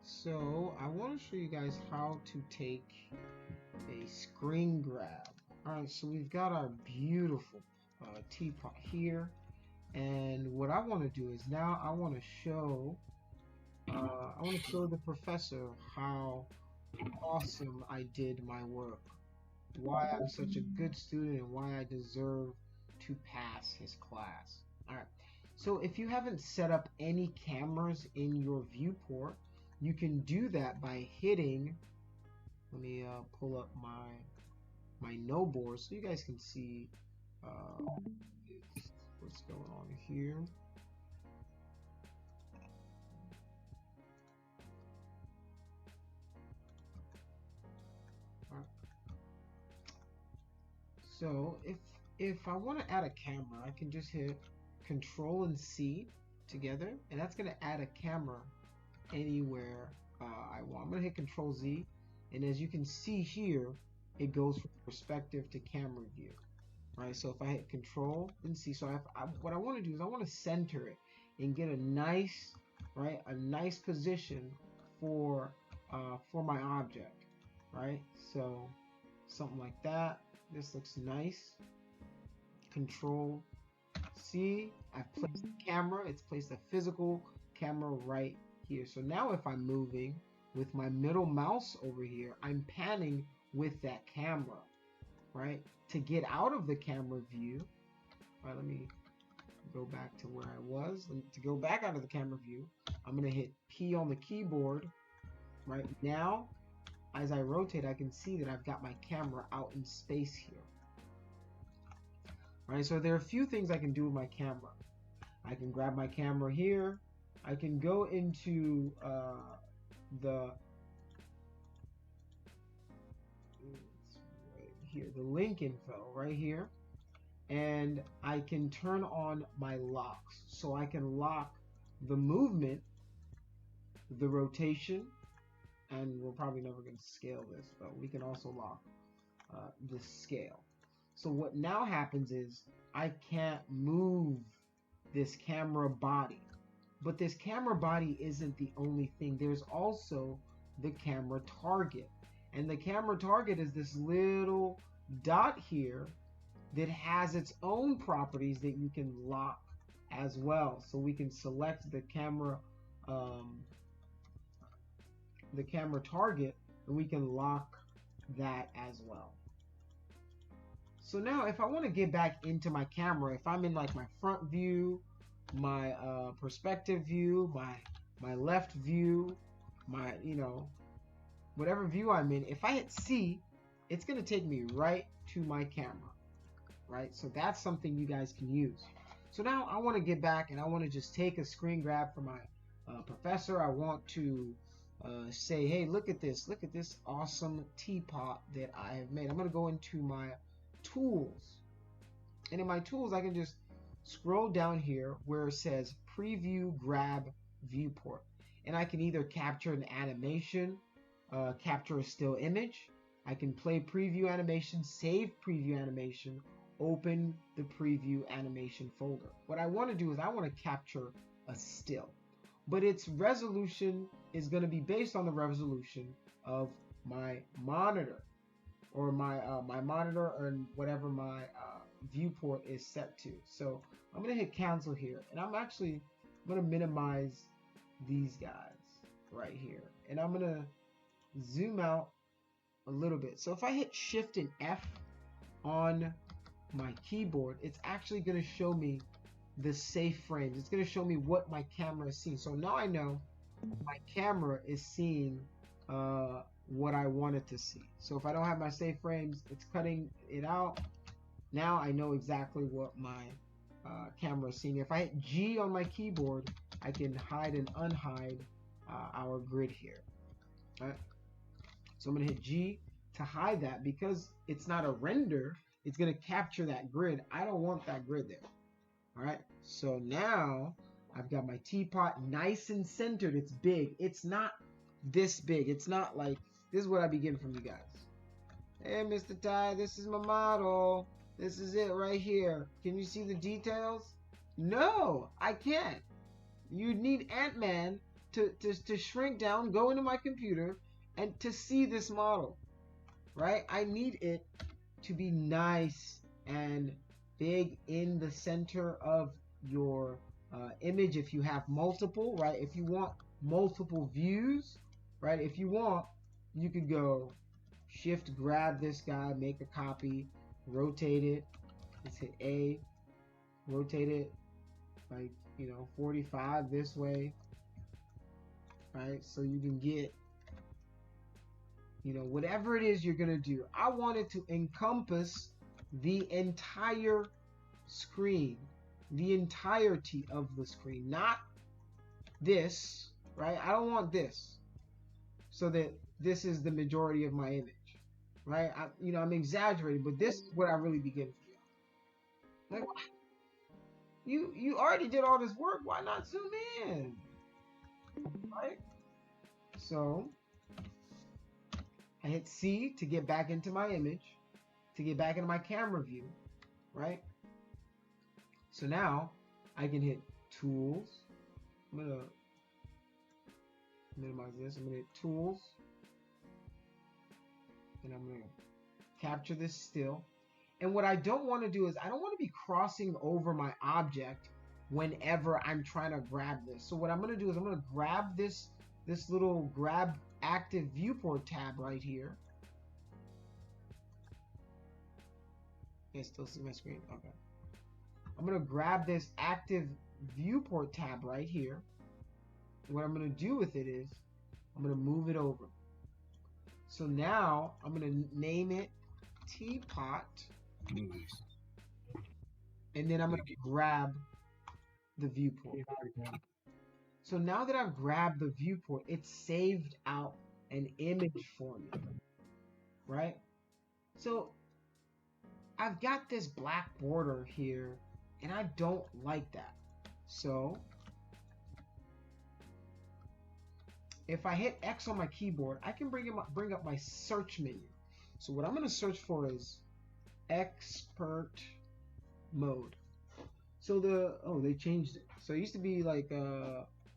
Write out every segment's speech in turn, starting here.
So I want to show you guys how to take a screen grab. Alright, so we've got our beautiful teapot here, and what I want to do is now I want to show the professor how awesome I did my work, why I'm such a good student, and why I deserve to pass his class. Alright, so if you haven't set up any cameras in your viewport, you can do that by hitting, let me pull up my no board so you guys can see what's going on here. So if I want to add a camera, I can just hit Control and C together, and that's going to add a camera anywhere I want. I'm going to hit Control Z, and as you can see here, it goes from perspective to camera view. Right, so if I hit Control and C, so what I want to do is I want to center it and get a nice, a nice position for my object, right? So something like that. This looks nice. Control C. I've placed the camera. It's placed a physical camera right here. So now if I'm moving with my middle mouse over here, I'm panning with that camera, right? To get out of the camera view, right, let me go back to where I was. To go back out of the camera view, I'm going to hit P on the keyboard. Right now, as I rotate, I can see that I've got my camera out in space here. Right, so there are a few things I can do with my camera. I can grab my camera here. I can go into the link info right here, and I can turn on my locks. So I can lock the movement, the rotation, and we're probably never going to scale this, but we can also lock the scale. So what now happens is I can't move this camera body, but this camera body isn't the only thing. There's also the camera target, and the camera target is this little dot here that has its own properties that you can lock as well. So we can select the camera target, and we can lock that as well. So now if I want to get back into my camera, if I'm in like my front view, my perspective view, my left view, my whatever view I'm in, if I hit C, it's going to take me right to my camera, right? So that's something you guys can use. So now I want to get back and I want to just take a screen grab for my professor. I want to say, hey, look at this awesome teapot that I have made. I'm going to go into my tools, and in my tools I can just scroll down here where it says preview grab viewport, and I can either capture an animation, capture a still image. I can play preview animation, save preview animation, open the preview animation folder. What I want to do is I want to capture a still, but its resolution is going to be based on the resolution of my monitor, or my monitor, or whatever my viewport is set to. So I'm going to hit cancel here, and I'm going to minimize these guys right here, and I'm going to zoom out a little bit. So if I hit Shift and F on my keyboard, it's actually going to show me the safe frames. It's going to show me what my camera is seeing. So now I know my camera is seeing what I want it to see. So if I don't have my safe frames, it's cutting it out. Now I know exactly what my camera is seeing. If I hit G on my keyboard, I can hide and unhide our grid here. All right. So I'm going to hit G to hide that, because it's not a render. It's going to capture that grid. I don't want that grid there. All right. So now I've got my teapot nice and centered. It's big. It's not this big. It's not like, this is what I be getting from you guys. Hey, Mr. Ty, this is my model. This is it right here. Can you see the details? No, I can't. You need Ant-Man to shrink down, go into my computer, and to see this model, right? I need it to be nice and big in the center of your image if you have multiple, right? If you want multiple views, right? If you want, you could go shift, grab this guy, make a copy, rotate it. Let's hit A, rotate it like, 45 this way, right? So you can get, whatever it is you're gonna do. I want it to encompass the entire screen, the entirety of the screen, not this, right? I don't want this, so that this is the majority of my image, right? I'm exaggerating, but this is what I really begin to do. Like, you already did all this work. Why not zoom in, right? So I hit C to get back into my image, to get back into my camera view, right? So now I can hit Tools. I'm gonna minimize this. I'm gonna hit Tools, and I'm gonna capture this still. And what I don't want to do is I don't want to be crossing over my object whenever I'm trying to grab this. So what I'm going to do is I'm going to grab this little grab active viewport tab right here. You still see my screen? Okay. I'm going to grab this active viewport tab right here. What I'm going to do with it is I'm going to move it over. So now I'm going to name it Teapot. And then I'm going to grab the viewport. So now that I've grabbed the viewport, it's saved out an image for me, right? So I've got this black border here, and I don't like that. So if I hit X on my keyboard, I can bring up my search menu. So what I'm going to search for is expert mode. So they changed it. So it used to be like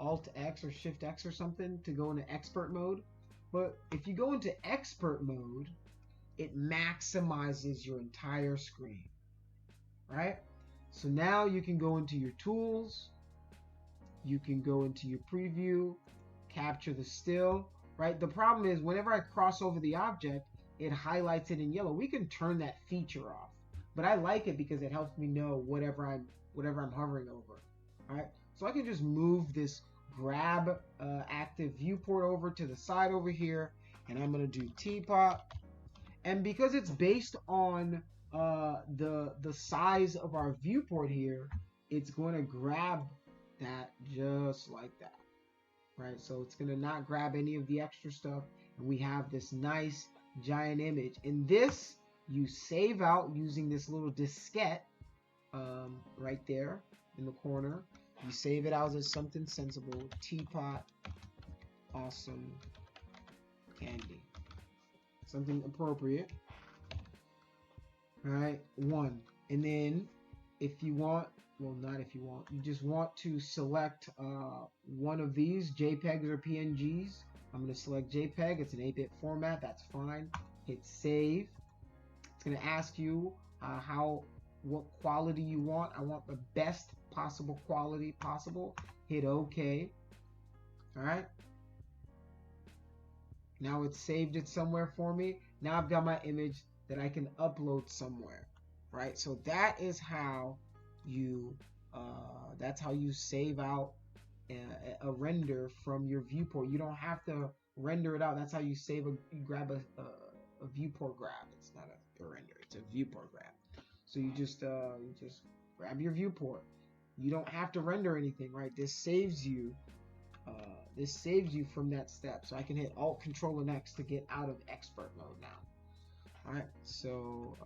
Alt X or Shift X or something to go into expert mode. But if you go into expert mode, it maximizes your entire screen, right? So now you can go into your tools, you can go into your preview, capture the still, right? The problem is whenever I cross over the object, it highlights it in yellow. We can turn that feature off, but I like it because it helps me know whatever I'm hovering over. All right, so I can just move this grab active viewport over to the side over here, and I'm gonna do teapot. And because it's based on the size of our viewport here, it's going to grab that just like that, right? So it's going to not grab any of the extra stuff, and we have this nice giant image. In this, you save out using this little diskette right there in the corner. You save it out as something sensible. Teapot, awesome candy, something appropriate. All right, 1. And then if you want, well, not if you want, you just want to select one of these, JPEGs or PNGs. I'm going to select JPEG. It's an 8-bit format. That's fine. Hit save. It's going to ask you what quality you want. I want the best possible quality possible. Hit OK. All right. Now it's saved it somewhere for me. Now I've got my image that I can upload somewhere, right? So that is how you save out a render from your viewport. You don't have to render it out. That's how you save you grab a viewport grab. It's not a render, it's a viewport grab. So you just grab your viewport. You don't have to render anything, right? This saves you from that step. So I can hit Alt Control and X to get out of expert mode now. All right, so